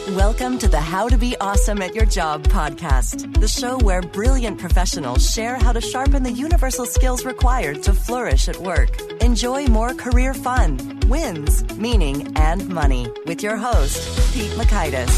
Welcome to the How to Be Awesome at Your Job podcast, the show where brilliant professionals share how to sharpen the universal skills required to flourish at work. Enjoy more career fun, wins, meaning, and money with your host, Pete Makaitis.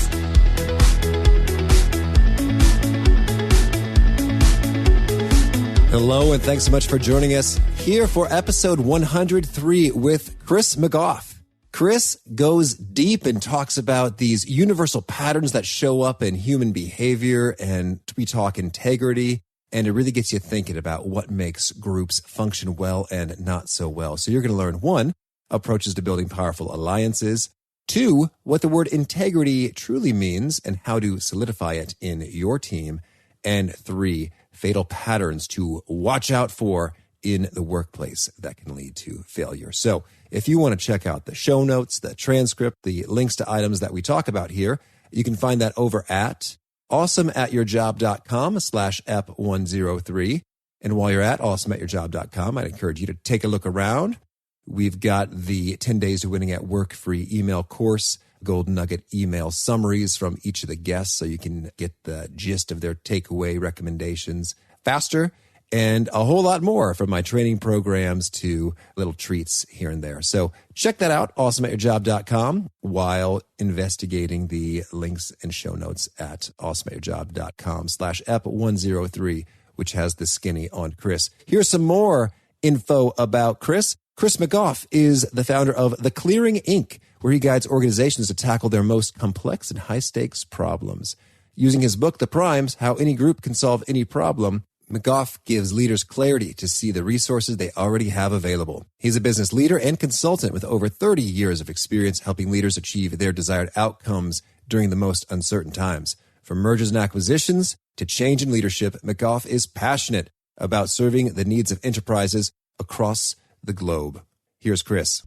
Hello, and thanks so much for joining us here for episode 103 with Chris McGoff. Chris goes deep and talks about these universal patterns that show up in human behavior, and we talk integrity, and it really gets you thinking about what makes groups function well and not so well. So you're going to learn, 1, approaches to building powerful alliances, 2, what the word integrity truly means and how to solidify it in your team, and 3, fatal patterns to watch out for in the workplace that can lead to failure. So if you want to check out the show notes, the transcript, the links to items that we talk about here, you can find that over at awesomeatyourjob.com/ep103. And while you're at awesomeatyourjob.com, I'd encourage you to take a look around. We've got the 10 Days to Winning at Work free email course, Gold Nugget email summaries from each of the guests so you can get the gist of their takeaway recommendations faster, and a whole lot more from my training programs to little treats here and there. So check that out, awesomeatyourjob.com, while investigating the links and show notes at awesomeatyourjob.com/ep103, which has the skinny on Chris. Here's some more info about Chris. Chris McGoff is the founder of The Clearing Inc., where he guides organizations to tackle their most complex and high-stakes problems. Using his book, The Primes, How Any Group Can Solve Any Problem, McGoff gives leaders clarity to see the resources they already have available. He's a business leader and consultant with over 30 years of experience helping leaders achieve their desired outcomes during the most uncertain times. From mergers and acquisitions to change in leadership, McGoff is passionate about serving the needs of enterprises across the globe. Here's Chris.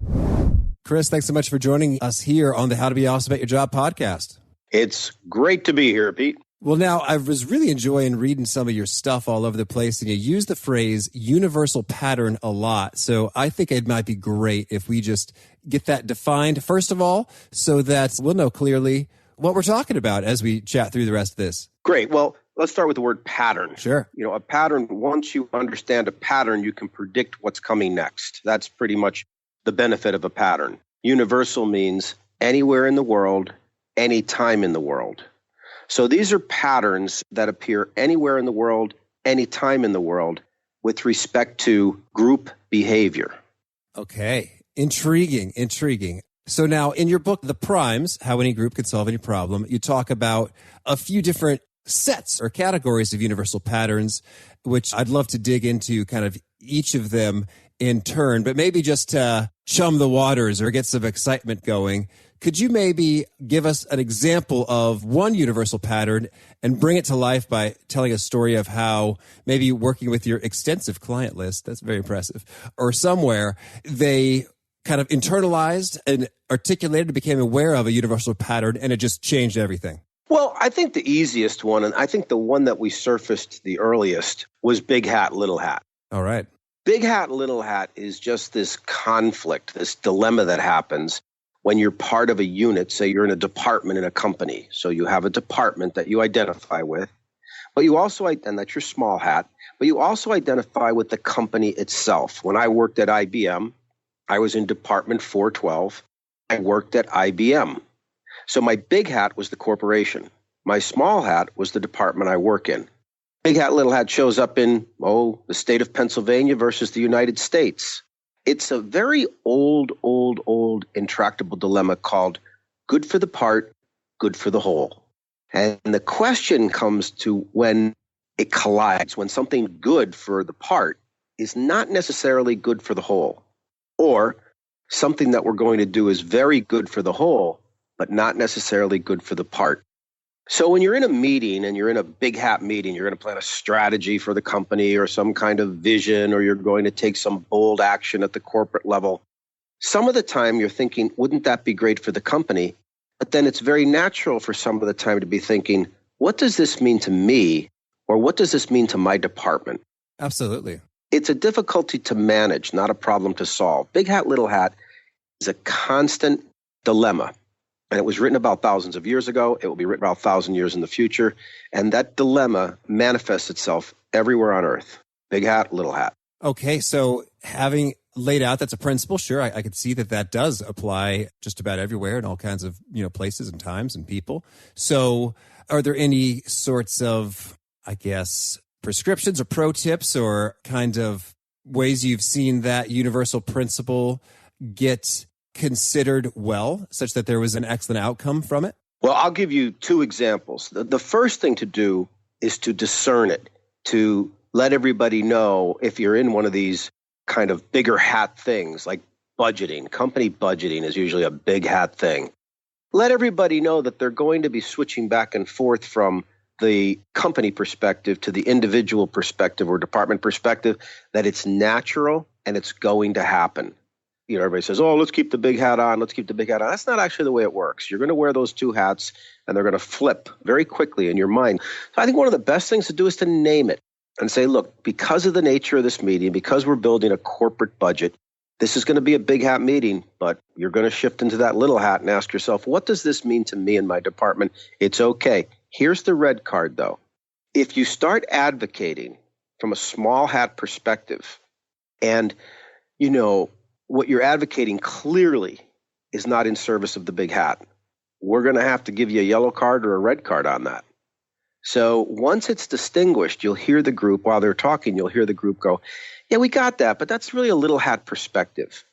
Chris, thanks so much for joining us here on the How to Be Awesome at Your Job podcast. It's great to be here, Pete. Well, now, I was really enjoying reading some of your stuff all over the place, and you use the phrase universal pattern a lot. So I think it might be great if we just get that defined, first of all, so that we'll know clearly what we're talking about as we chat through the rest of this. Great. Well, let's start with the word pattern. Sure. You know, a pattern, once you understand a pattern, you can predict what's coming next. That's pretty much the benefit of a pattern. Universal means anywhere in the world, anytime in the world. So these are patterns that appear anywhere in the world, anytime in the world, with respect to group behavior. Okay. Intriguing. So now in your book, The Primes, How Any Group Can Solve Any Problem, you talk about a few different sets or categories of universal patterns, which I'd love to dig into kind of each of them in turn, but maybe just to chum the waters or get some excitement going. Could you maybe give us an example of one universal pattern and bring it to life by telling a story of how maybe working with your extensive client list, that's very impressive, or somewhere they kind of internalized and articulated and became aware of a universal pattern and it just changed everything? Well, I think the easiest one, and I think the one that we surfaced the earliest, was big hat, little hat. All right. Big hat, little hat is just this conflict, this dilemma that happens when you're part of a unit. Say you're in a department in a company. So you have a department that you identify with, but you also, and that's your small hat, but you also identify with the company itself. When I worked at IBM, I was in Department 412. I worked at IBM. So my big hat was the corporation. My small hat was the department I work in. Big hat, little hat shows up in, the state of Pennsylvania versus the United States. It's a very old intractable dilemma called good for the part, good for the whole. And the question comes to when it collides, when something good for the part is not necessarily good for the whole, or something that we're going to do is very good for the whole, but not necessarily good for the part. So when you're in a meeting and you're in a big hat meeting, you're going to plan a strategy for the company or some kind of vision, or you're going to take some bold action at the corporate level. Some of the time you're thinking, wouldn't that be great for the company? But then it's very natural for some of the time to be thinking, what does this mean to me? Or what does this mean to my department? Absolutely. It's a difficulty to manage, not a problem to solve. Big hat, little hat is a constant dilemma. And it was written about thousands of years ago. It will be written about 1,000 years in the future. And that dilemma manifests itself everywhere on earth. Big hat, little hat. Okay, so having laid out that's a principle, sure, I could see that does apply just about everywhere in all kinds of places and times and people. So are there any sorts of, I guess, prescriptions or pro tips or kind of ways you've seen that universal principle get considered well, such that there was an excellent outcome from it? Well, I'll give you two examples. The first thing to do is to discern it, to let everybody know if you're in one of these kind of bigger hat things like budgeting. Company budgeting is usually a big hat thing. Let everybody know that they're going to be switching back and forth from the company perspective to the individual perspective or department perspective, that it's natural and it's going to happen. Everybody says, oh, let's keep the big hat on. Let's keep the big hat on. That's not actually the way it works. You're going to wear those two hats and they're going to flip very quickly in your mind. So I think one of the best things to do is to name it and say, look, because of the nature of this meeting, because we're building a corporate budget, this is going to be a big hat meeting, but you're going to shift into that little hat and ask yourself, what does this mean to me and my department? It's okay. Here's the red card, though. If you start advocating from a small hat perspective and, what you're advocating clearly is not in service of the big hat, we're going to have to give you a yellow card or a red card on that. So once it's distinguished, you'll hear the group, while they're talking, you'll hear the group go, yeah, we got that, but that's really a little hat perspective.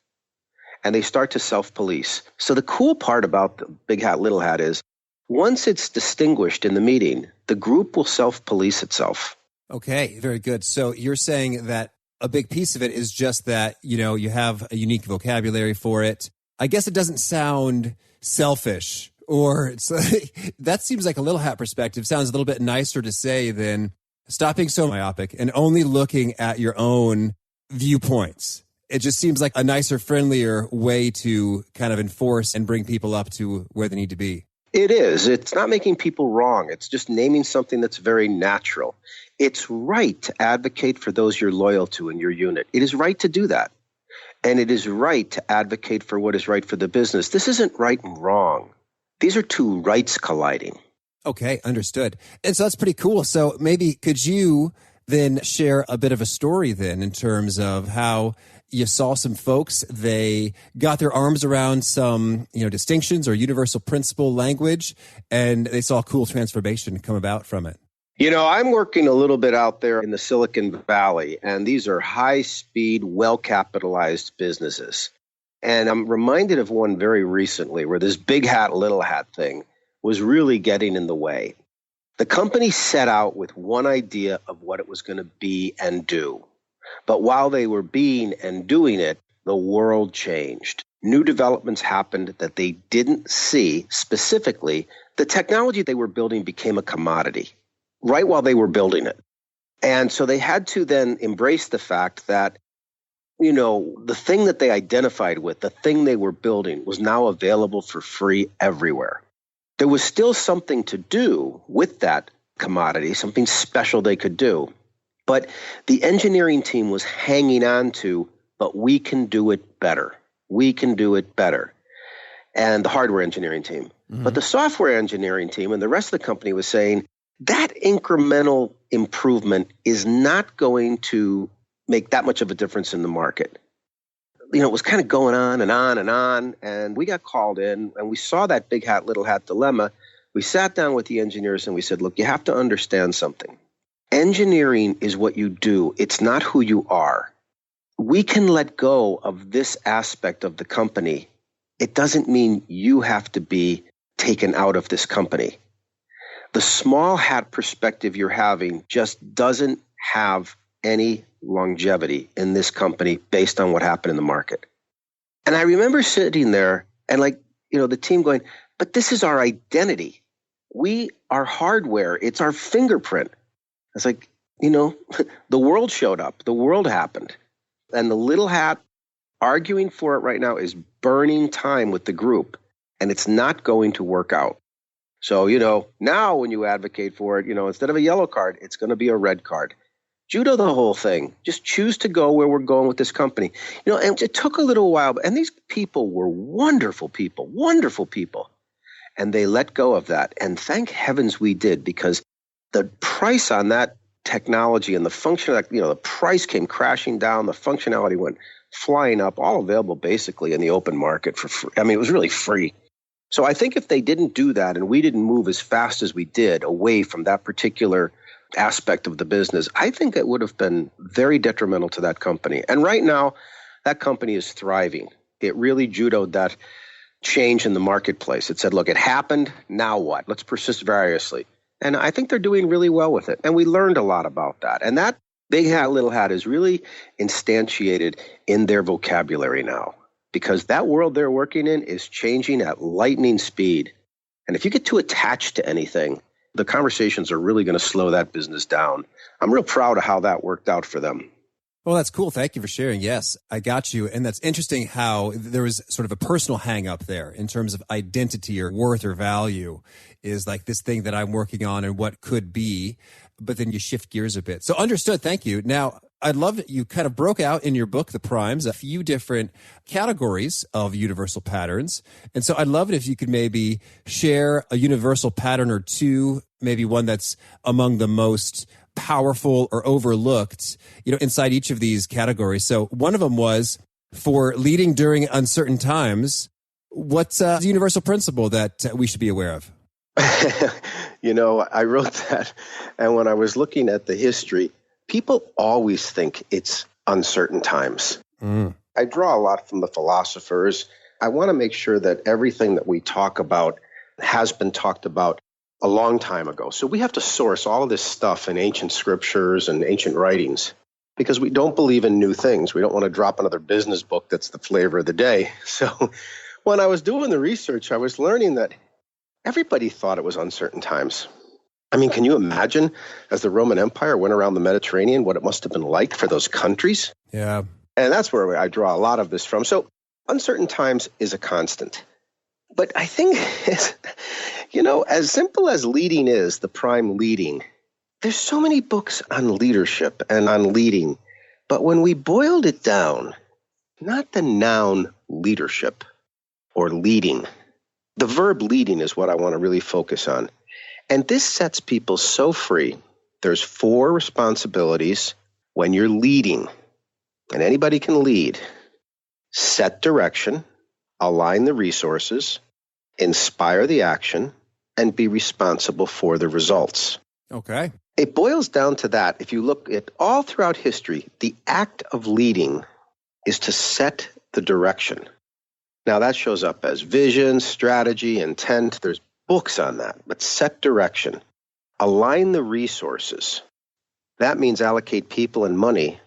And they start to self-police. So the cool part about the big hat, little hat is once it's distinguished in the meeting, the group will self-police itself. Okay, very good. So you're saying that a big piece of it is just that, you have a unique vocabulary for it. I guess it doesn't sound selfish, or it's like, that seems like a little hat perspective sounds a little bit nicer to say than stop being so myopic and only looking at your own viewpoints. It just seems like a nicer, friendlier way to kind of enforce and bring people up to where they need to be. It is. It's not making people wrong. It's just naming something that's very natural. It's right to advocate for those you're loyal to in your unit. It is right to do that. And it is right to advocate for what is right for the business. This isn't right and wrong. These are two rights colliding. Okay, understood. And so that's pretty cool. So maybe could you then share a bit of a story then in terms of how you saw some folks, they got their arms around some, distinctions or universal principle language, and they saw a cool transformation come about from it? I'm working a little bit out there in the Silicon Valley, and these are high-speed, well-capitalized businesses. And I'm reminded of one very recently where this big hat, little hat thing was really getting in the way. The company set out with one idea of what it was going to be and do. But while they were being and doing it, the world changed. New developments happened that they didn't see. Specifically, the technology they were building became a commodity right while they were building it. And so they had to then embrace the fact that, the thing that they identified with, the thing they were building, was now available for free everywhere. There was still something to do with that commodity, something special they could do. But the engineering team was hanging on to, but we can do it better. We can do it better. And the hardware engineering team. Mm-hmm. But the software engineering team and the rest of the company was saying, that incremental improvement is not going to make that much of a difference in the market. It was kind of going on and on and on. And we got called in and we saw that big hat, little hat dilemma. We sat down with the engineers and we said, look, you have to understand something. Engineering is what you do. It's not who you are. We can let go of this aspect of the company. It doesn't mean you have to be taken out of this company. The small hat perspective you're having just doesn't have any longevity in this company based on what happened in the market. And I remember sitting there and the team going, but this is our identity. We are hardware. It's our fingerprint. I was like, the world showed up. The world happened. And the little hat arguing for it right now is burning time with the group, and it's not going to work out. So, now when you advocate for it, instead of a yellow card, it's going to be a red card. Judo the whole thing. Just choose to go where we're going with this company. And it took a little while, and these people were wonderful people. And they let go of that. And thank heavens we did, because the price on that technology and the function, the price came crashing down. The functionality went flying up, all available basically in the open market for free. I mean, it was really free. So I think if they didn't do that and we didn't move as fast as we did away from that particular aspect of the business, I think it would have been very detrimental to that company. And right now, that company is thriving. It really judoed that change in the marketplace. It said, look, it happened. Now what? Let's persist variously. And I think they're doing really well with it. And we learned a lot about that. And that big hat, little hat is really instantiated in their vocabulary now, because that world they're working in is changing at lightning speed. And if you get too attached to anything, the conversations are really going to slow that business down. I'm real proud of how that worked out for them. Well, that's cool. Thank you for sharing. Yes, I got you. And that's interesting how there was sort of a personal hang up there in terms of identity or worth or value is like this thing that I'm working on and what could be, but then you shift gears a bit. So understood. Thank you. Now, I'd love that you kind of broke out in your book, The Primes, a few different categories of universal patterns. And so I'd love it if you could maybe share a universal pattern or two, maybe one that's among the most powerful or overlooked, inside each of these categories. So one of them was for leading during uncertain times. What's the universal principle that we should be aware of? I wrote that. And when I was looking at the history, people always think it's uncertain times. I draw a lot from the philosophers. I want to make sure that everything that we talk about has been talked about a long time ago. So we have to source all of this stuff in ancient scriptures and ancient writings because we don't believe in new things. We don't want to drop another business book that's the flavor of the day. So when I was doing the research, I was learning that everybody thought it was uncertain times. I mean, can you imagine as the Roman Empire went around the Mediterranean, what it must have been like for those countries? Yeah. And that's where I draw a lot of this from. So uncertain times is a constant. But I think, as simple as leading is, the prime leading, there's so many books on leadership and on leading. But when we boiled it down, not the noun leadership or leading, the verb leading is what I want to really focus on. And this sets people so free. There's 4 responsibilities when you're leading, and anybody can lead. Set direction, align the resources, inspire the action, and be responsible for the results. Okay. It boils down to that. If you look at all throughout history, the act of leading is to set the direction. Now that shows up as vision, strategy, intent. There's books on that, but set direction. Align the resources. That means allocate people and money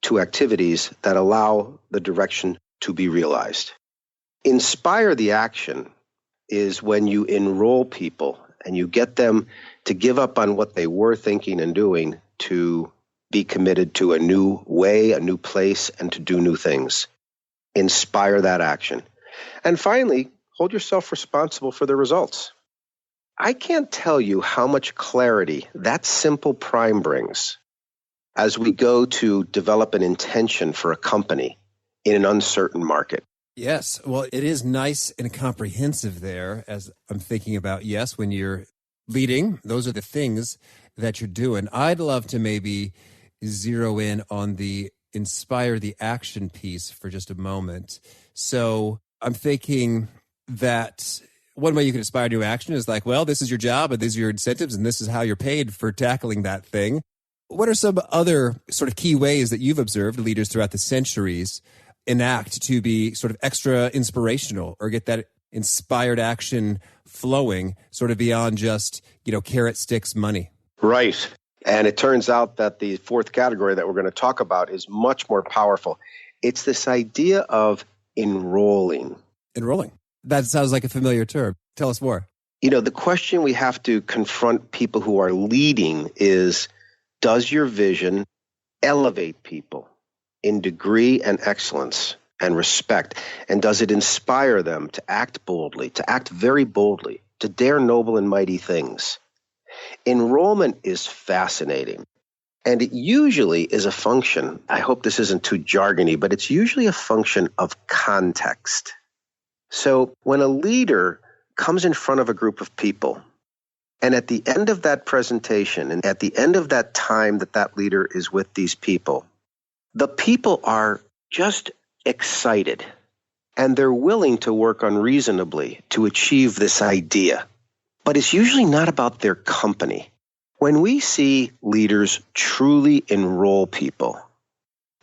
to activities that allow the direction to be realized. Inspire the action is when you enroll people and you get them to give up on what they were thinking and doing to be committed to a new way, a new place, and to do new things. Inspire that action. And finally, hold yourself responsible for the results. I can't tell you how much clarity that simple prime brings as we go to develop an intention for a company in an uncertain market. Yes. Well, it is nice and comprehensive there as I'm thinking about, yes, when you're leading, those are the things that you're doing. I'd love to maybe zero in on the inspire the action piece for just a moment. So I'm thinking that one way you can inspire new action is like, well, this is your job and these are your incentives and this is how you're paid for tackling that thing. What are some other sort of key ways that you've observed leaders throughout the centuries enact to be sort of extra inspirational or get that inspired action flowing sort of beyond just, carrot, sticks, money? Right. And it turns out that the 4th category that we're going to talk about is much more powerful. It's this idea of enrolling. Enrolling. That sounds like a familiar term. Tell us more. The question we have to confront people who are leading is, does your vision elevate people in degree and excellence and respect? And does it inspire them to act boldly, to act very boldly, to dare noble and mighty things? Enrollment is fascinating. And it usually is a function, I hope this isn't too jargony, but it's usually a function of context. So when a leader comes in front of a group of people. And at the end of that presentation and at the end of that time that that leader is with these people, the people are just excited and they're willing to work unreasonably to achieve this idea. But it's usually not about their company. When we see leaders truly enroll people,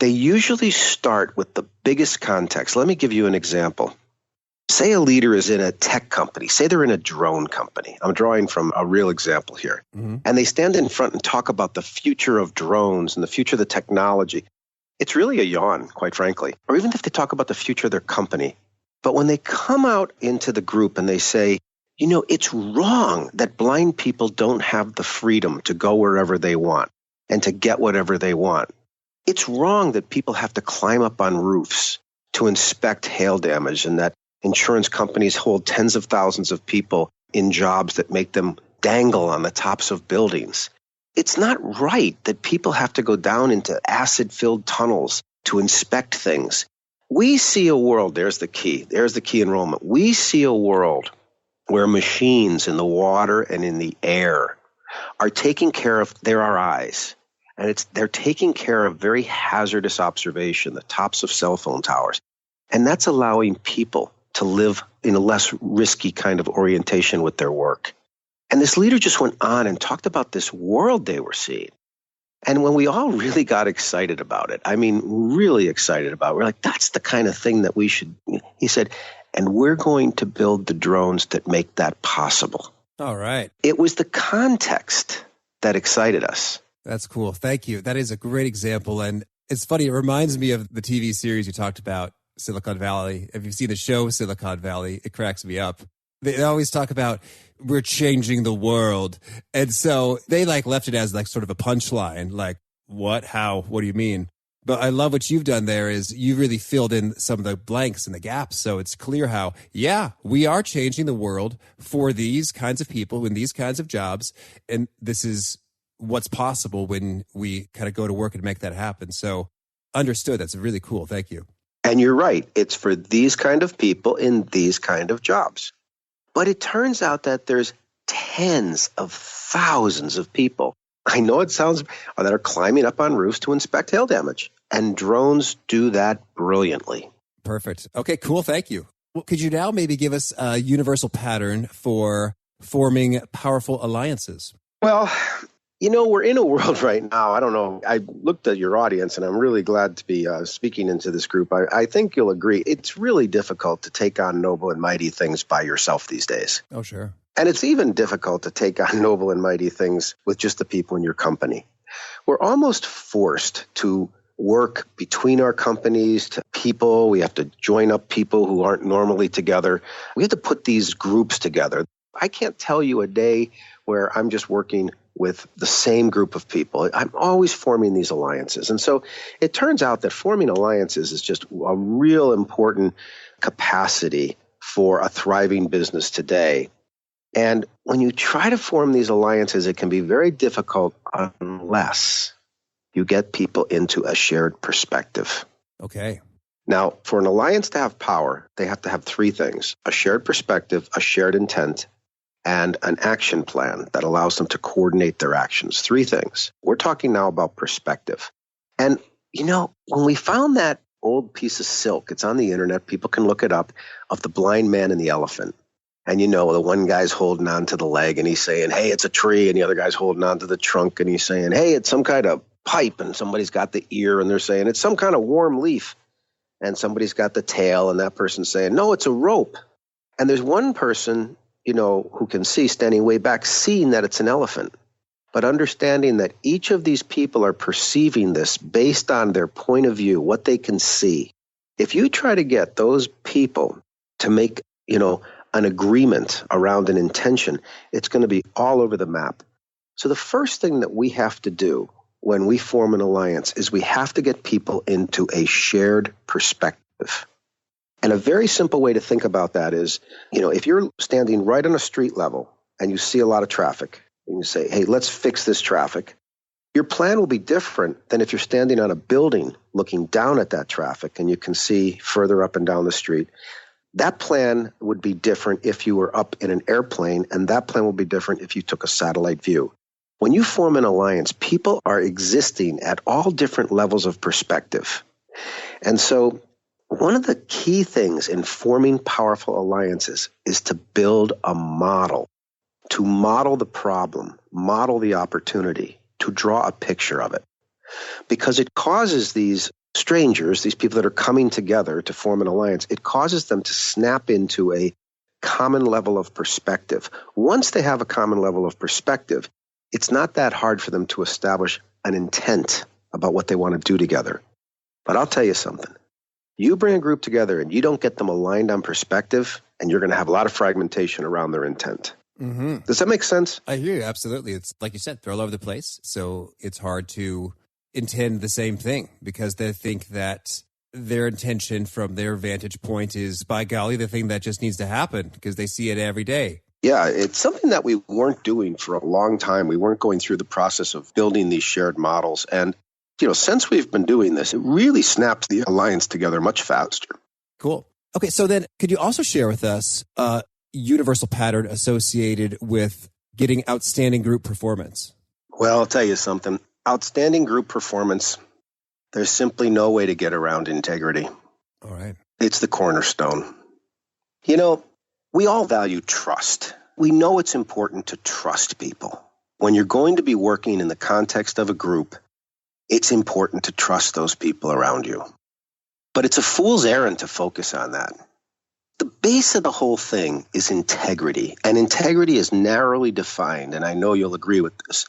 they usually start with the biggest context. Let me give you an example. Say a leader is in a tech company. Say they're in a drone company. I'm drawing from a real example here. Mm-hmm. And they stand in front and talk about the future of drones and the future of the technology. It's really a yawn, quite frankly. Or even if they talk about the future of their company. But when they come out into the group and they say, it's wrong that blind people don't have the freedom to go wherever they want and to get whatever they want. It's wrong that people have to climb up on roofs to inspect hail damage and that insurance companies hold tens of thousands of people in jobs that make them dangle on the tops of buildings. It's not right that people have to go down into acid-filled tunnels to inspect things. We see a world, there's the key enrollment. We see a world where machines in the water and in the air are taking care of, they're our eyes, and they're taking care of very hazardous observation, the tops of cell phone towers. And that's allowing people to live in a less risky kind of orientation with their work. And this leader just went on and talked about this world they were seeing. And when we all really got excited about it, really excited about it, we're like, that's the kind of thing that we should, he said, and we're going to build the drones that make that possible. All right. It was the context that excited us. That's cool. Thank you. That is a great example. And it's funny, it reminds me of the TV series you talked about, Silicon Valley. If you've seen the show Silicon Valley, it cracks me up. They always talk about we're changing the world. And so they left it as sort of a punchline, like what, how, what do you mean? But I love what you've done there is you really filled in some of the blanks and the gaps. So it's clear how, we are changing the world for these kinds of people in these kinds of jobs. And this is what's possible when we kind of go to work and make that happen. So understood. That's really cool. Thank you. And you're right. It's for these kind of people in these kind of jobs. But it turns out that there's tens of thousands of people, I know it sounds, that are climbing up on roofs to inspect hail damage. And drones do that brilliantly. Perfect. Okay, cool. Thank you. Well, could you now maybe give us a universal pattern for forming powerful alliances? Well, we're in a world right now. I don't know. I looked at your audience, and I'm really glad to be speaking into this group. I think you'll agree. It's really difficult to take on noble and mighty things by yourself these days. Oh, sure. And it's even difficult to take on noble and mighty things with just the people in your company. We're almost forced to work between our companies to people. We have to join up people who aren't normally together. We have to put these groups together. I can't tell you a day where I'm just working with the same group of people. I'm always forming these alliances. And so it turns out that forming alliances is just a real important capacity for a thriving business today. And when you try to form these alliances, it can be very difficult unless you get people into a shared perspective. Okay. Now, for an alliance to have power, they have to have three things: a shared perspective, a shared intent, and an action plan that allows them to coordinate their actions. Three things. We're talking now about perspective. And, when we found that old piece of silk, it's on the internet, people can look it up, of the blind man and the elephant. And the one guy's holding on to the leg and he's saying, hey, it's a tree. And the other guy's holding on to the trunk and he's saying, hey, it's some kind of pipe. And somebody's got the ear and they're saying, it's some kind of warm leaf. And somebody's got the tail and that person's saying, no, it's a rope. And there's one person who can see standing way back, seeing that it's an elephant, but understanding that each of these people are perceiving this based on their point of view, what they can see. If you try to get those people to make, an agreement around an intention, it's going to be all over the map. So the first thing that we have to do when we form an alliance is we have to get people into a shared perspective. And a very simple way to think about that is, if you're standing right on a street level and you see a lot of traffic and you say, hey, let's fix this traffic, your plan will be different than if you're standing on a building looking down at that traffic and you can see further up and down the street. That plan would be different if you were up in an airplane, and that plan will be different if you took a satellite view. When you form an alliance, people are existing at all different levels of perspective. And so one of the key things in forming powerful alliances is to build a model, to model the problem, model the opportunity, to draw a picture of it. Because it causes these strangers, these people that are coming together to form an alliance, it causes them to snap into a common level of perspective. Once they have a common level of perspective, it's not that hard for them to establish an intent about what they want to do together. But I'll tell you something. You bring a group together and you don't get them aligned on perspective, and you're going to have a lot of fragmentation around their intent. Mm-hmm. Does that make sense? I hear you. Absolutely. It's like you said, they're all over the place. So it's hard to intend the same thing because they think that their intention from their vantage point is, by golly, the thing that just needs to happen because they see it every day. Yeah, it's something that we weren't doing for a long time. We weren't going through the process of building these shared models. And, since we've been doing this, it really snaps the alliance together much faster. Cool. Okay, so then could you also share with us a universal pattern associated with getting outstanding group performance? Well, I'll tell you something. Outstanding group performance, there's simply no way to get around integrity. All right. It's the cornerstone. We all value trust. We know it's important to trust people. When you're going to be working in the context of a group, it's important to trust those people around you. But it's a fool's errand to focus on that. The base of the whole thing is integrity, and integrity is narrowly defined, and I know you'll agree with this.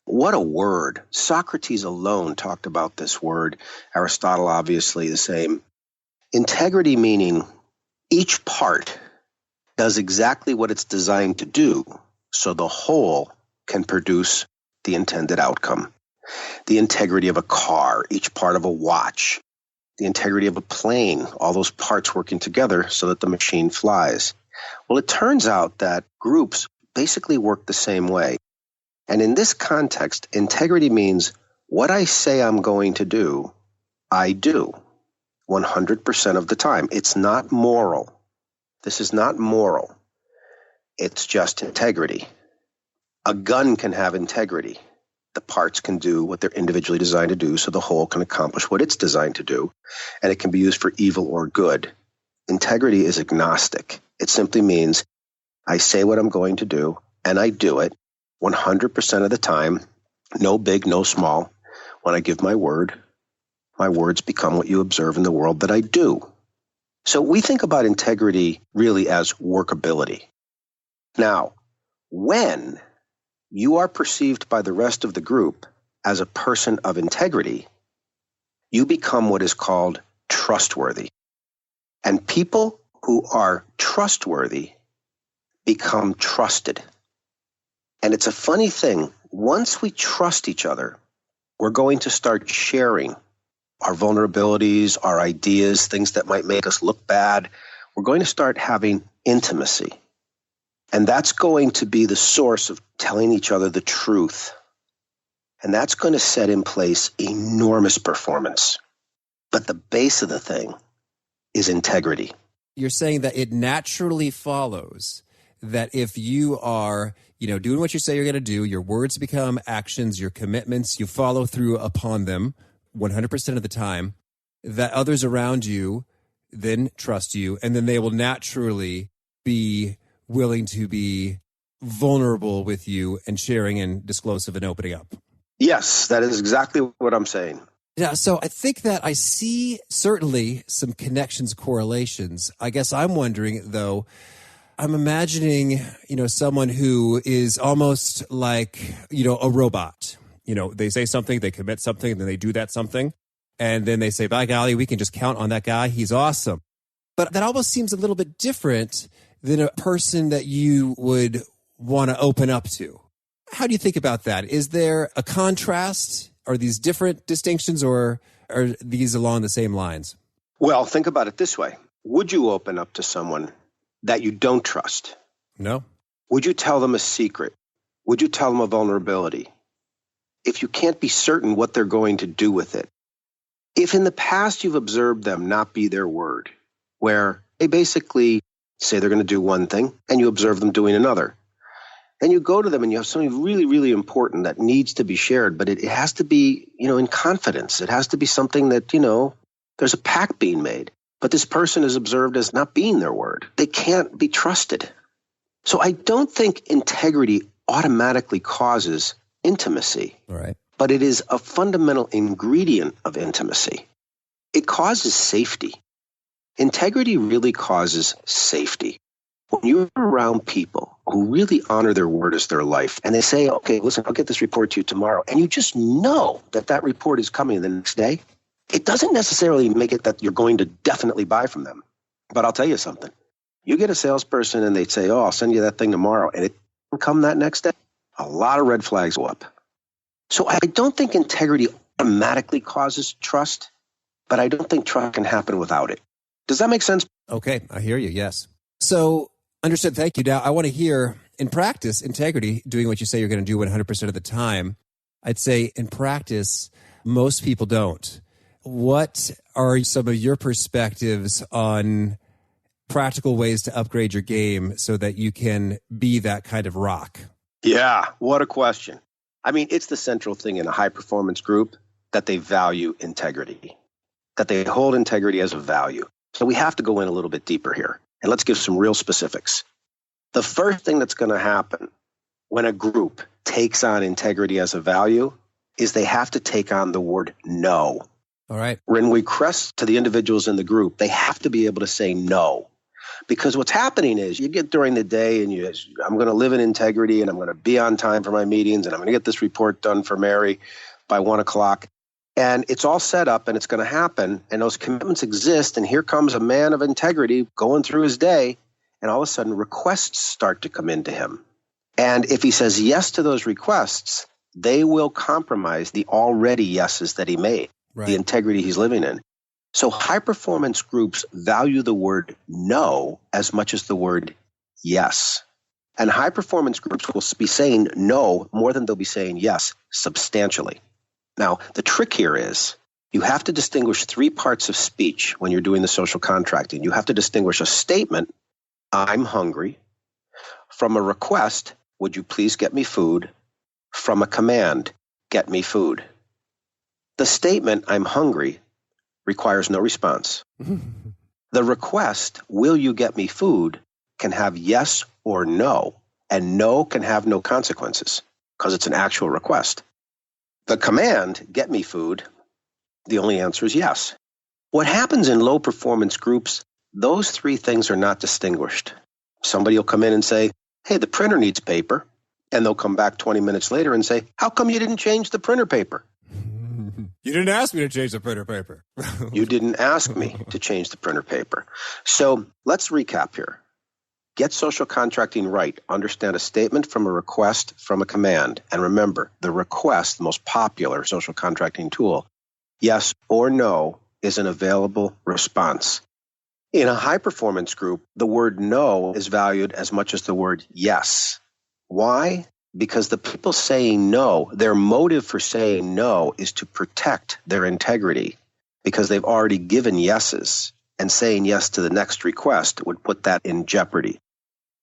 What a word. Socrates alone talked about this word. Aristotle, obviously, the same. Integrity meaning each part does exactly what it's designed to do so the whole can produce the intended outcome. The integrity of a car, each part of a watch, the integrity of a plane, all those parts working together so that the machine flies. Well, it turns out that groups basically work the same way. And in this context, integrity means what I say I'm going to do, I do 100% of the time. It's not moral. This is not moral. It's just integrity. A gun can have integrity. The parts can do what they're individually designed to do so the whole can accomplish what it's designed to do, and it can be used for evil or good. Integrity is agnostic. It simply means I say what I'm going to do, and I do it 100% of the time, no big, no small. When I give my word, my words become what you observe in the world that I do. So we think about integrity really as workability. Now, when you are perceived by the rest of the group as a person of integrity, you become what is called trustworthy. And people who are trustworthy become trusted. And it's a funny thing. Once we trust each other, we're going to start sharing our vulnerabilities, our ideas, things that might make us look bad. We're going to start having intimacy. And that's going to be the source of telling each other the truth. And that's going to set in place enormous performance. But the base of the thing is integrity. You're saying that it naturally follows that if you are, doing what you say you're going to do, your words become actions, your commitments, you follow through upon them 100% of the time, that others around you then trust you, and then they will naturally be willing to be vulnerable with you and sharing and disclosive and opening up. Yes, that is exactly what I'm saying. Yeah, so I think that I see certainly some connections, correlations. I guess I'm wondering, though, I'm imagining, someone who is almost like, a robot. They say something, they commit something, and then they do that something. And then they say, by golly, we can just count on that guy. He's awesome. But that almost seems a little bit different than a person that you would want to open up to. How do you think about that? Is there a contrast? Are these different distinctions, or are these along the same lines? Well, think about it this way. Would you open up to someone that you don't trust? No. Would you tell them a secret? Would you tell them a vulnerability? If you can't be certain what they're going to do with it. If in the past you've observed them not be their word, where They basically say they're going to do one thing, and you observe them doing another. Then you go to them and you have something really, really important that needs to be shared, but it has to be, in confidence. It has to be something that, there's a pact being made. But this person is observed as not being their word. They can't be trusted. So I don't think integrity automatically causes intimacy. All right. But it is a fundamental ingredient of intimacy. It causes safety. Integrity really causes safety. When you're around people who really honor their word as their life, and they say, okay, listen, I'll get this report to you tomorrow, and you just know that report is coming the next day, it doesn't necessarily make it that you're going to definitely buy from them. But I'll tell you something. You get a salesperson and they say, oh, I'll send you that thing tomorrow, and it doesn't come that next day, a lot of red flags go up. So I don't think integrity automatically causes trust, but I don't think trust can happen without it. Does that make sense? Okay, I hear you, yes. So, understood, thank you. Now, I want to hear, in practice, integrity, doing what you say you're going to do 100% of the time, I'd say in practice, most people don't. What are some of your perspectives on practical ways to upgrade your game so that you can be that kind of rock? Yeah, what a question. I mean, it's the central thing in a high-performance group that they value integrity, that they hold integrity as a value. So we have to go in a little bit deeper here, and let's give some real specifics. The first thing that's going to happen when a group takes on integrity as a value is they have to take on the word no. All right. When we request to the individuals in the group, they have to be able to say no. Because what's happening is you get during the day and I'm going to live in integrity and I'm going to be on time for my meetings and I'm going to get this report done for Mary by 1:00. And it's all set up and it's going to happen. And those commitments exist. And here comes a man of integrity going through his day. And all of a sudden requests start to come into him. And if he says yes to those requests, they will compromise the already yeses that he made, the integrity he's living in. So high-performance groups value the word no as much as the word yes. And high-performance groups will be saying no more than they'll be saying yes substantially. Now, the trick here is you have to distinguish three parts of speech when you're doing the social contracting. You have to distinguish a statement, I'm hungry, from a request, would you please get me food, from a command, get me food. The statement, I'm hungry, requires no response. The request, will you get me food, can have yes or no, and no can have no consequences because it's an actual request. The command, get me food, the only answer is yes. What happens in low performance groups, those three things are not distinguished. Somebody will come in and say, hey, the printer needs paper. And they'll come back 20 minutes later and say, how come you didn't change the printer paper? You didn't ask me to change the printer paper. You didn't ask me to change the printer paper. So let's recap here. Get social contracting right. Understand a statement from a request from a command. And remember, the request, the most popular social contracting tool, yes or no, is an available response. In a high-performance group, the word no is valued as much as the word yes. Why? Because the people saying no, their motive for saying no is to protect their integrity because they've already given yeses, and saying yes to the next request would put that in jeopardy.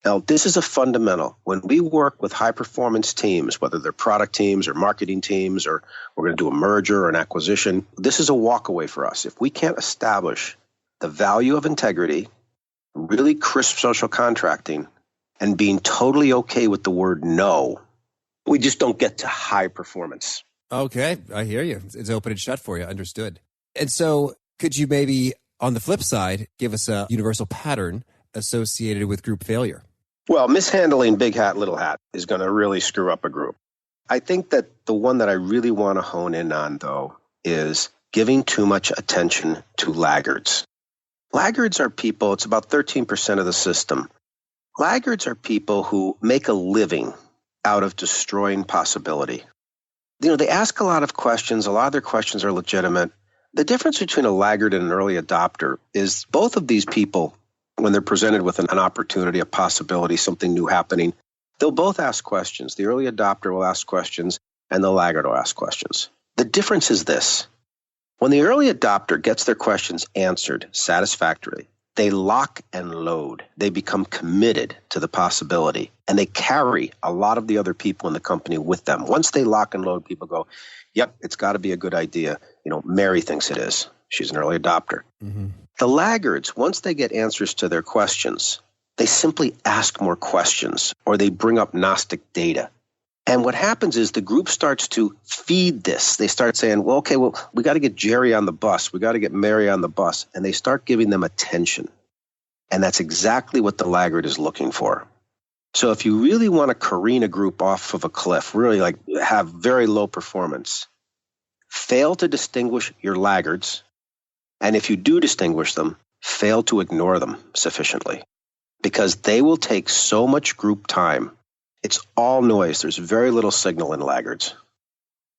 Now, this is a fundamental. When we work with high-performance teams, whether they're product teams or marketing teams, or we're going to do a merger or an acquisition, this is a walkaway for us. If we can't establish the value of integrity, really crisp social contracting, and being totally okay with the word no, we just don't get to high performance. Okay, I hear you. It's open and shut for you. Understood. And so could you maybe, on the flip side, give us a universal pattern associated with group failure? Well, mishandling big hat, little hat is going to really screw up a group. I think that the one that I really want to hone in on, though, is giving too much attention to laggards. Laggards are people, it's about 13% of the system. Laggards are people who make a living out of destroying possibility. They ask a lot of questions. A lot of their questions are legitimate. The difference between a laggard and an early adopter is both of these people, when they're presented with an opportunity, a possibility, something new happening, they'll both ask questions. The early adopter will ask questions, and the laggard will ask questions. The difference is this. When the early adopter gets their questions answered satisfactorily, they lock and load. They become committed to the possibility, and they carry a lot of the other people in the company with them. Once they lock and load, people go, yep, it's got to be a good idea. Mary thinks it is. She's an early adopter. Mm-hmm. The laggards, once they get answers to their questions, they simply ask more questions, or they bring up Gnostic data. And what happens is the group starts to feed this. They start saying, we got to get Jerry on the bus. We got to get Mary on the bus. And they start giving them attention. And that's exactly what the laggard is looking for. So if you really want to careen a group off of a cliff, really have very low performance, fail to distinguish your laggards. And if you do distinguish them, fail to ignore them sufficiently, because they will take so much group time. It's all noise. There's very little signal in laggards.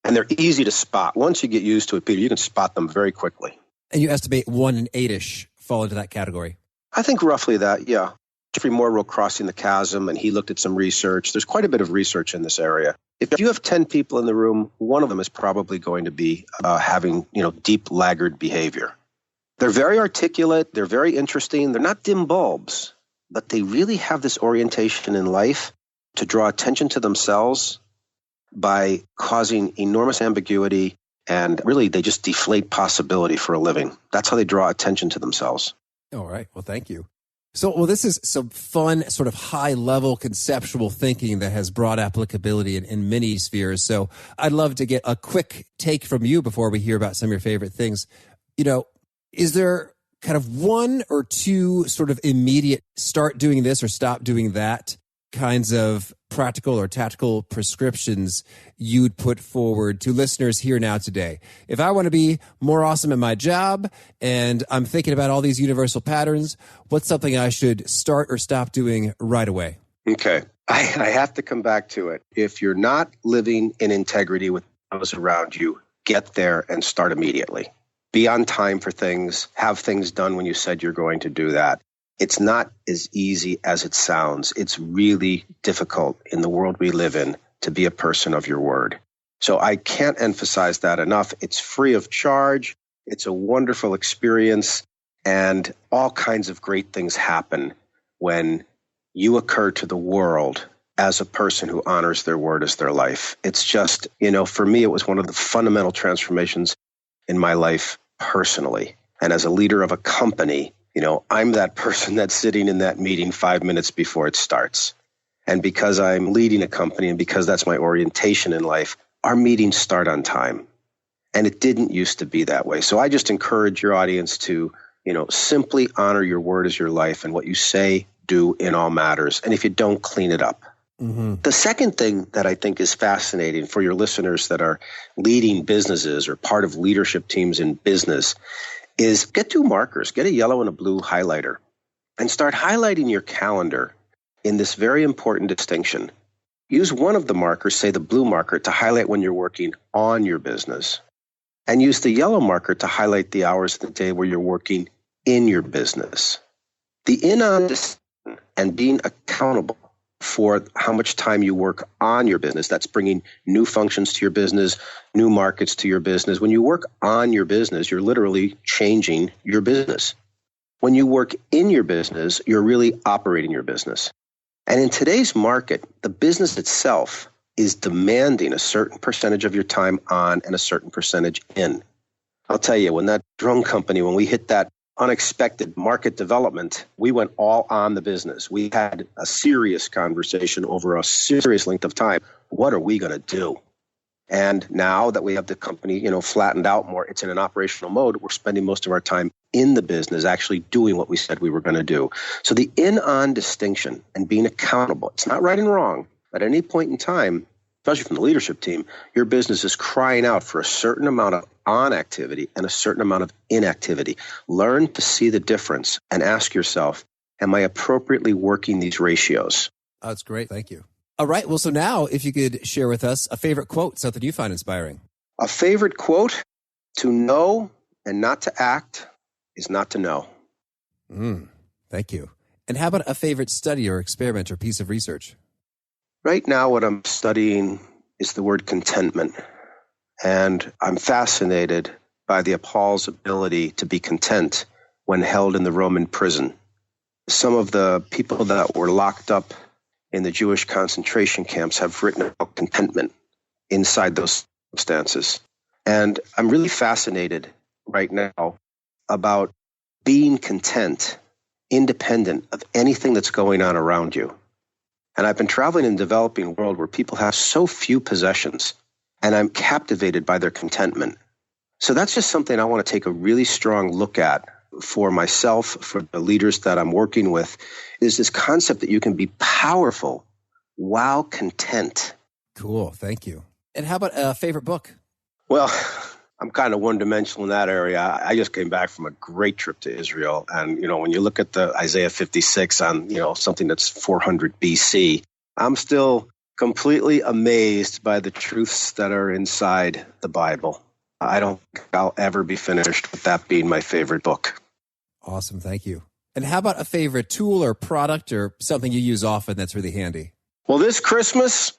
And they're easy to spot. Once you get used to it, Peter, you can spot them very quickly. And you estimate 1 in 8-ish fall into that category? I think roughly that, yeah. Jeffrey Moore wrote Crossing the Chasm, and he looked at some research. There's quite a bit of research in this area. If you have 10 people in the room, one of them is probably going to be having deep laggard behavior. They're very articulate. They're very interesting. They're not dim bulbs, but they really have this orientation in life to draw attention to themselves by causing enormous ambiguity, and really they just deflate possibility for a living. That's how they draw attention to themselves. All right. Well, thank you. So, this is some fun, sort of high-level conceptual thinking that has broad applicability in many spheres. So I'd love to get a quick take from you before we hear about some of your favorite things. Is there kind of 1 or 2 sort of immediate start doing this or stop doing that kinds of practical or tactical prescriptions you'd put forward to listeners here now today? If I want to be more awesome at my job and I'm thinking about all these universal patterns, what's something I should start or stop doing right away? Okay. I have to come back to it. If you're not living in integrity with those around you, get there and start immediately. Be on time for things. Have things done when you said you're going to do that. It's not as easy as it sounds. It's really difficult in the world we live in to be a person of your word. So I can't emphasize that enough. It's free of charge. It's a wonderful experience. And all kinds of great things happen when you occur to the world as a person who honors their word as their life. It's just, for me, it was one of the fundamental transformations in my life personally. And as a leader of a company, I'm that person that's sitting in that meeting 5 minutes before it starts. And because I'm leading a company and because that's my orientation in life, our meetings start on time. And it didn't used to be that way. So I just encourage your audience to, simply honor your word as your life, and what you say, do in all matters. And if you don't, clean it up. Mm-hmm. The second thing that I think is fascinating for your listeners that are leading businesses or part of leadership teams in business is get 2 markers, get a yellow and a blue highlighter, and start highlighting your calendar in this very important distinction. Use one of the markers, say the blue marker, to highlight when you're working on your business, and use the yellow marker to highlight the hours of the day where you're working in your business. The in-on distinction and being accountable for how much time you work on your business. That's bringing new functions to your business, new markets to your business. When you work on your business, you're literally changing your business. When you work in your business, you're really operating your business. And in today's market, the business itself is demanding a certain percentage of your time on and a certain percentage in. I'll tell you, when we hit that unexpected market development, we went all on the business. We had a serious conversation over a serious length of time. What are we going to do? And now that we have the company, flattened out more, it's in an operational mode. We're spending most of our time in the business, actually doing what we said we were going to do. So the in-on distinction and being accountable, it's not right and wrong. At any point in time, especially from the leadership team, your business is crying out for a certain amount of on activity and a certain amount of inactivity. Learn to see the difference and ask yourself, am I appropriately working these ratios? Oh, that's great. Thank you. All right. Well, so now if you could share with us a favorite quote, something you find inspiring. A favorite quote: to know and not to act is not to know. Thank you. And how about a favorite study or experiment or piece of research? Right now, what I'm studying is the word contentment. And I'm fascinated by the Paul's ability to be content when held in the Roman prison. Some of the people that were locked up in the Jewish concentration camps have written about contentment inside those circumstances. And I'm really fascinated right now about being content, independent of anything that's going on around you. And I've been traveling in a developing world where people have so few possessions, and I'm captivated by their contentment. So that's just something I want to take a really strong look at for myself, for the leaders that I'm working with, is this concept that you can be powerful while content. Cool. Thank you. And how about a favorite book? Well, I'm kind of one-dimensional in that area. I just came back from a great trip to Israel. And, when you look at the Isaiah 56 on, something that's 400 BC, I'm still completely amazed by the truths that are inside the Bible. I don't think I'll ever be finished with that being my favorite book. Awesome. Thank you. And how about a favorite tool or product or something you use often that's really handy? Well, this Christmas,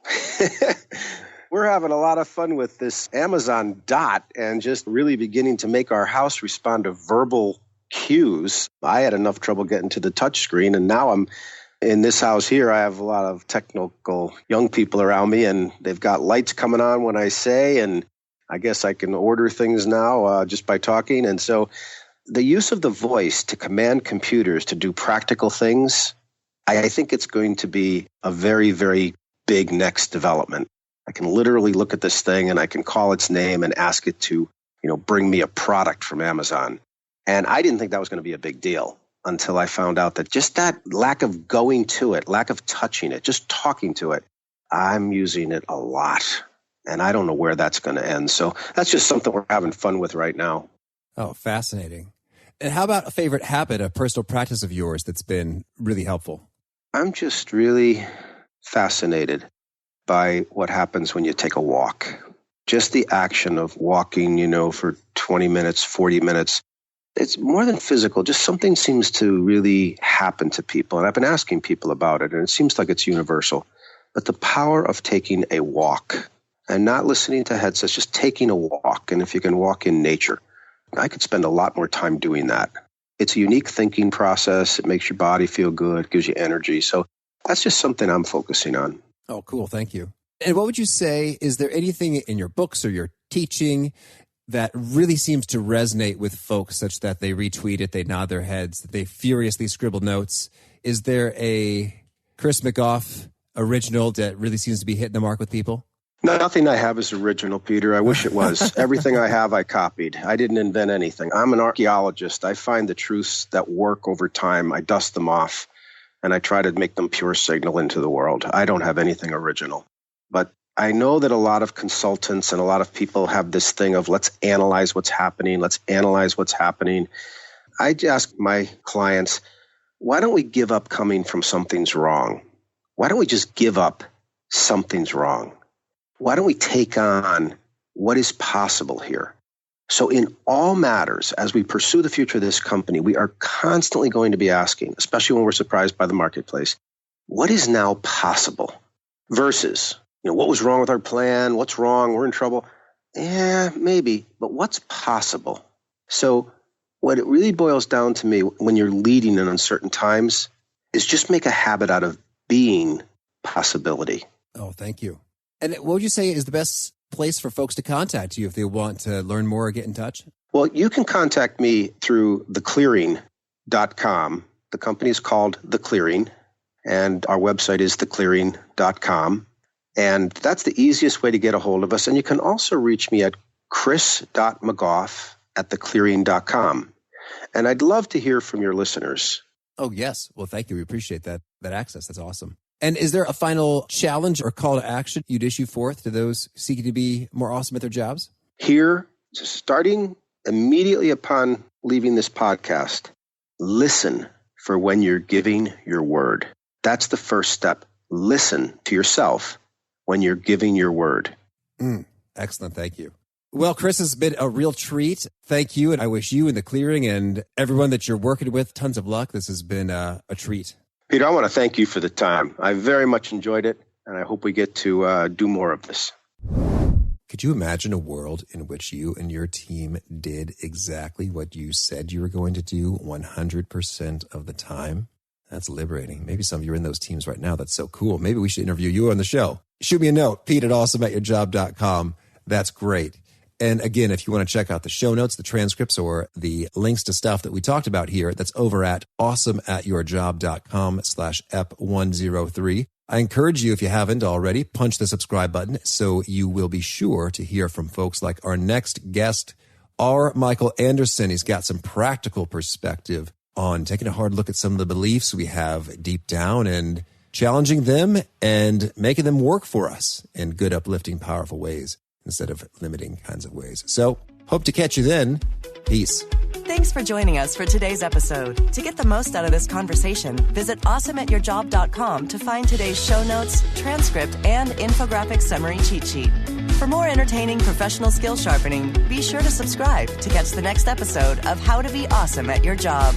we're having a lot of fun with this Amazon Dot and just really beginning to make our house respond to verbal cues. I had enough trouble getting to the touch screen, and now I'm in this house here. I have a lot of technical young people around me, and they've got lights coming on when I say, and I guess I can order things now just by talking. And so the use of the voice to command computers to do practical things, I think it's going to be a very, very big next development. I can literally look at this thing and I can call its name and ask it to, bring me a product from Amazon. And I didn't think that was going to be a big deal until I found out that just that lack of going to it, lack of touching it, just talking to it, I'm using it a lot. And I don't know where that's going to end. So that's just something we're having fun with right now. Oh, fascinating. And how about a favorite habit, a personal practice of yours that's been really helpful? I'm just really fascinated by what happens when you take a walk. Just the action of walking, for 20 minutes, 40 minutes. It's more than physical. Just something seems to really happen to people. And I've been asking people about it, and it seems like it's universal. But the power of taking a walk and not listening to headsets, just taking a walk. And if you can walk in nature, I could spend a lot more time doing that. It's a unique thinking process. It makes your body feel good, gives you energy. So that's just something I'm focusing on. Oh, cool. Thank you. And what would you say, is there anything in your books or your teaching that really seems to resonate with folks such that they retweet it, they nod their heads, they furiously scribble notes? Is there a Chris McGoff original that really seems to be hitting the mark with people? Nothing I have is original, Peter. I wish it was. Everything I have, I copied. I didn't invent anything. I'm an archaeologist. I find the truths that work over time. I dust them off, and I try to make them pure signal into the world. I don't have anything original. But I know that a lot of consultants and a lot of people have this thing of let's analyze what's happening. Let's analyze what's happening. I ask my clients, why don't we give up coming from something's wrong? Why don't we just give up something's wrong? Why don't we take on what is possible here? So in all matters, as we pursue the future of this company, we are constantly going to be asking, especially when we're surprised by the marketplace, what is now possible? Versus, what was wrong with our plan? What's wrong? We're in trouble. Yeah, maybe, but what's possible? So what it really boils down to me when you're leading in uncertain times is just make a habit out of being possibility. Oh, thank you. And what would you say is the best place for folks to contact you if they want to learn more or get in touch? Well, you can contact me through theclearing.com. The company is called The Clearing, and our website is theclearing.com. And that's the easiest way to get a hold of us. And you can also reach me at chris.mcgoff@theclearing.com. And I'd love to hear from your listeners. Oh, yes. Well, thank you. We appreciate that access. That's awesome. And is there a final challenge or call to action you'd issue forth to those seeking to be more awesome at their jobs? Here, starting immediately upon leaving this podcast, listen for when you're giving your word. That's the first step. Listen to yourself when you're giving your word. Excellent. Thank you. Well, Chris, it's been a real treat. Thank you. And I wish you and the Clearing and everyone that you're working with tons of luck. This has been a treat. Peter, I want to thank you for the time. I very much enjoyed it, and I hope we get to do more of this. Could you imagine a world in which you and your team did exactly what you said you were going to do 100% of the time? That's liberating. Maybe some of you are in those teams right now. That's so cool. Maybe we should interview you on the show. Shoot me a note, pete@awesomeatyourjob.com. That's great. And again, if you want to check out the show notes, the transcripts, or the links to stuff that we talked about here, that's over at awesomeatyourjob.com/ep103. I encourage you, if you haven't already, punch the subscribe button so you will be sure to hear from folks like our next guest, R. Michael Anderson. He's got some practical perspective on taking a hard look at some of the beliefs we have deep down and challenging them and making them work for us in good, uplifting, powerful ways instead of limiting kinds of ways. So, hope to catch you then. Peace. Thanks for joining us for today's episode. To get the most out of this conversation, visit awesomeatyourjob.com to find today's show notes, transcript, and infographic summary cheat sheet. For more entertaining professional skill sharpening, be sure to subscribe to catch the next episode of How to Be Awesome at Your Job.